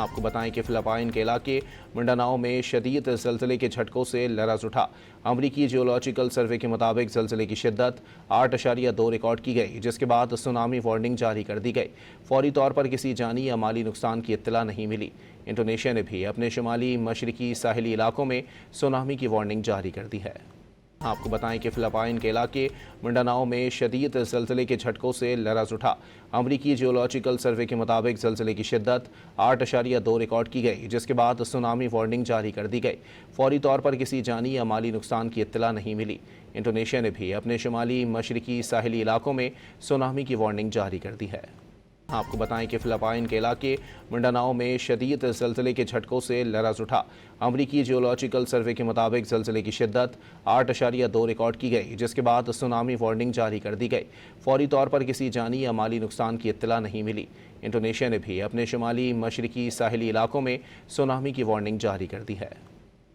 آپ کو بتائیں کہ فلپائن کے علاقے منڈاناؤ میں شدید زلزلے کے جھٹکوں سے لرز اٹھا۔ امریکی جیولوجیکل سروے کے مطابق زلزلے کی شدت 8.2 ریکارڈ کی گئی، جس کے بعد سونامی وارننگ جاری کر دی گئی۔ فوری طور پر کسی جانی یا مالی نقصان کی اطلاع نہیں ملی۔ انڈونیشیا نے بھی اپنے شمالی مشرقی ساحلی علاقوں میں سونامی کی وارننگ جاری کر دی ہے۔ آپ کو بتائیں کہ فلپائن کے علاقے منڈاناؤ میں شدید زلزلے کے جھٹکوں سے لرز اٹھا۔ امریکی جیولوجیکل سروے کے مطابق زلزلے کی شدت 8.2 ریکارڈ کی گئی، جس کے بعد سونامی وارننگ جاری کر دی گئی۔ فوری طور پر کسی جانی یا مالی نقصان کی اطلاع نہیں ملی۔ انڈونیشیا نے بھی اپنے شمالی مشرقی ساحلی علاقوں میں سونامی کی وارننگ جاری کر دی ہے۔ آپ کو بتائیں کہ فلپائن کے علاقے منڈاناؤ میں شدید زلزلے کے جھٹکوں سے لرز اٹھا۔ امریکی جیولوجیکل سروے کے مطابق زلزلے کی شدت 8.2 ریکارڈ کی گئی، جس کے بعد سونامی وارننگ جاری کر دی گئی۔ فوری طور پر کسی جانی یا مالی نقصان کی اطلاع نہیں ملی۔ انڈونیشیا نے بھی اپنے شمالی مشرقی ساحلی علاقوں میں سونامی کی وارننگ جاری کر دی ہے۔